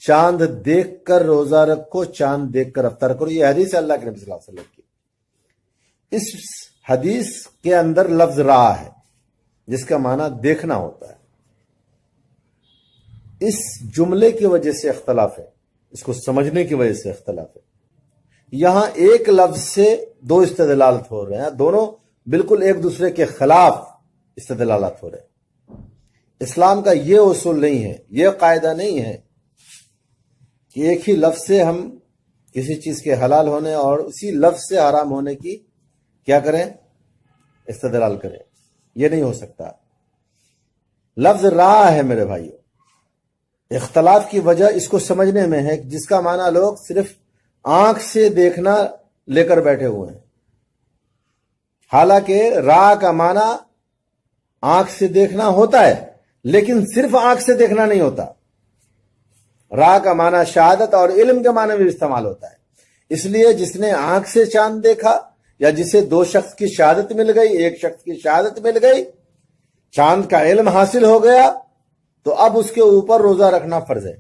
چاند دیکھ کر روزہ رکھو، چاند دیکھ کر افطار کرو. یہ حدیث ہے اللہ کے نبی صلی اللہ علیہ وسلم کی. اس حدیث کے اندر لفظ را ہے جس کا معنی دیکھنا ہوتا ہے. اس جملے کی وجہ سے اختلاف ہے، اس کو سمجھنے کی وجہ سے اختلاف ہے. یہاں ایک لفظ سے دو استدلالات ہو رہے ہیں، دونوں بالکل ایک دوسرے کے خلاف استدلالات ہو رہے ہیں. اسلام کا یہ اصول نہیں ہے، یہ قاعدہ نہیں ہے کہ ایک ہی لفظ سے ہم کسی چیز کے حلال ہونے اور اسی لفظ سے حرام ہونے کی کیا کریں، استدلال کریں. یہ نہیں ہو سکتا. لفظ را ہے میرے بھائیو. اختلاف کی وجہ اس کو سمجھنے میں ہے جس کا معنی لوگ صرف آنکھ سے دیکھنا لے کر بیٹھے ہوئے ہیں. حالانکہ را کا معنی آنکھ سے دیکھنا ہوتا ہے، لیکن صرف آنکھ سے دیکھنا نہیں ہوتا. را کا معنی شہادت اور علم کے معنی میں بھی استعمال ہوتا ہے. اس لیے جس نے آنکھ سے چاند دیکھا یا جسے دو شخص کی شہادت مل گئی، ایک شخص کی شہادت مل گئی، چاند کا علم حاصل ہو گیا، تو اب اس کے اوپر روزہ رکھنا فرض ہے.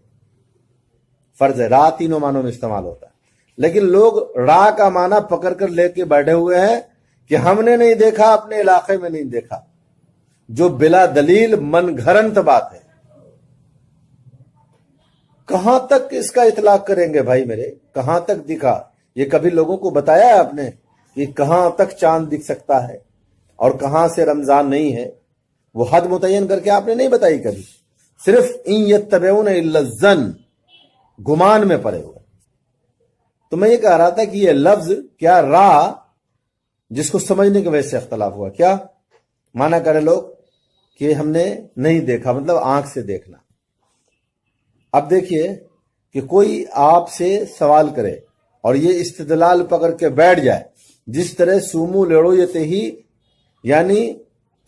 فرض ہے. را تینوں معنوں میں استعمال ہوتا ہے. لیکن لوگ را کا معنی پکڑ کر لے کے بیٹھے ہوئے ہیں کہ ہم نے نہیں دیکھا، اپنے علاقے میں نہیں دیکھا، جو بلا دلیل من گھڑنت بات ہے. کہاں تک اس کا اطلاق کریں گے بھائی میرے؟ کہاں تک دکھا؟ یہ کبھی لوگوں کو بتایا ہے آپ نے کہ کہاں تک چاند دکھ سکتا ہے اور کہاں سے رمضان نہیں ہے؟ وہ حد متعین کر کے آپ نے نہیں بتائی کبھی. صرف ان یتبعون الا الظن، گمان میں پڑے ہوئے. تو میں یہ کہہ رہا تھا کہ یہ لفظ کیا را جس کو سمجھنے کی وجہ سے اختلاف ہوا، کیا مانا کرے لوگ کہ ہم نے نہیں دیکھا، مطلب آنکھ سے دیکھنا. اب دیکھیے کہ کوئی آپ سے سوال کرے اور یہ استدلال پکڑ کے بیٹھ جائے جس طرح سومو لیڑو یہ ہی، یعنی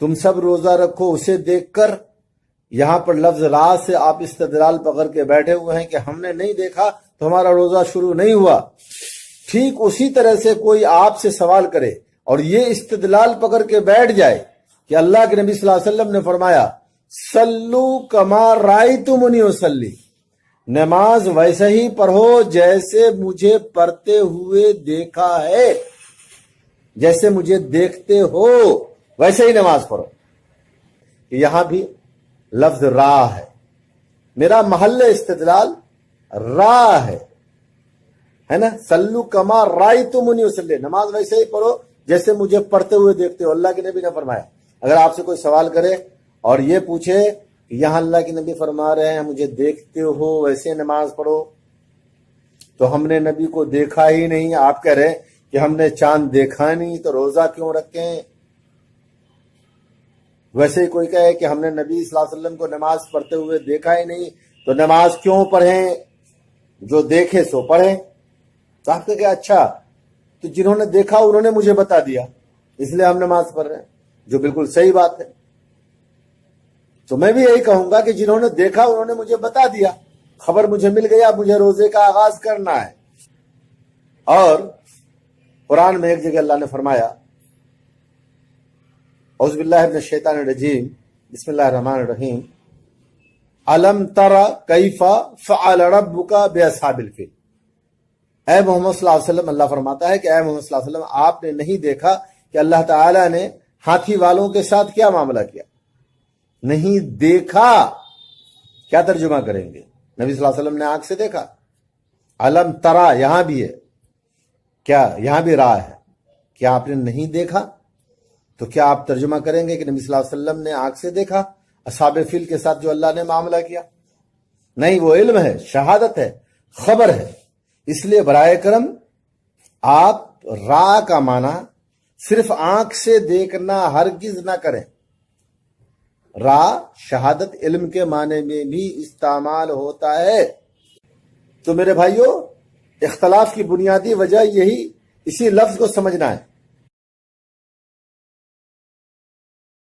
تم سب روزہ رکھو، اسے دیکھ کر یہاں پر لفظ را سے آپ استدلال پکڑ کے بیٹھے ہوئے ہیں کہ ہم نے نہیں دیکھا تو ہمارا روزہ شروع نہیں ہوا. ٹھیک اسی طرح سے کوئی آپ سے سوال کرے اور یہ استدلال پکڑ کے بیٹھ جائے کہ اللہ کے نبی صلی اللہ علیہ وسلم نے فرمایا سلو کما رأیتمونی اصلی، نماز ویسے ہی پڑھو جیسے مجھے پڑھتے ہوئے دیکھا ہے، جیسے مجھے دیکھتے ہو ویسے ہی نماز پڑھو. یہاں بھی لفظ را ہے. میرا محل استدلال را ہے نا. سلو کما رأیتمونی اصلی، نماز ویسے ہی پڑھو جیسے مجھے پڑھتے ہوئے دیکھتے ہو. اللہ کے نبی نے فرمایا. اگر آپ سے کوئی سوال کرے اور یہ پوچھے کہ یہاں اللہ کے نبی فرما رہے ہیں مجھے دیکھتے ہو ویسے نماز پڑھو، تو ہم نے نبی کو دیکھا ہی نہیں، آپ کہہ رہے کہ ہم نے چاند دیکھا نہیں تو روزہ کیوں رکھیں؟ ویسے ہی کوئی کہے کہ ہم نے نبی صلی اللہ علیہ وسلم کو نماز پڑھتے ہوئے دیکھا ہی نہیں تو نماز کیوں پڑھیں؟ جو دیکھے سو پڑھیں. تو آپ کہ اچھا، تو جنہوں نے دیکھا انہوں نے مجھے بتا دیا اس لیے ہم نماز پڑھ رہے ہیں، جو بالکل صحیح بات ہے. تو میں بھی یہی کہوں گا کہ جنہوں نے دیکھا انہوں نے مجھے بتا دیا، خبر مجھے مل گیا، مجھے روزے کا آغاز کرنا ہے. اور قرآن میں ایک جگہ اللہ نے فرمایا اعوذ باللہ من الشیطان الرجیم بسم اللہ الرحمن الرحیم الم تر کیف فعل ربک باصحاب الفیل. اے محمد صلی اللہ علیہ وسلم، اللہ فرماتا ہے کہ اے محمد صلی اللہ علیہ وسلم آپ نے نہیں دیکھا کہ اللہ تعالی نے ہاتھی والوں کے ساتھ کیا معاملہ کیا؟ نہیں دیکھا. کیا ترجمہ کریں گے؟ نبی صلی اللہ علیہ وسلم نے آنکھ سے دیکھا. علم ترا یہاں بھی ہے، کیا یہاں بھی را ہے؟ کیا آپ نے نہیں دیکھا؟ تو کیا آپ ترجمہ کریں گے کہ نبی صلی اللہ علیہ وسلم نے آنکھ سے دیکھا اصحاب فیل کے ساتھ جو اللہ نے معاملہ کیا؟ نہیں، وہ علم ہے، شہادت ہے، خبر ہے. اس لیے برائے کرم آپ را کا معنی صرف آنکھ سے دیکھنا ہرگز نہ کریں. را شہادت علم کے معنی میں بھی استعمال ہوتا ہے. تو میرے بھائیوں، اختلاف کی بنیادی وجہ یہی اسی لفظ کو سمجھنا ہے.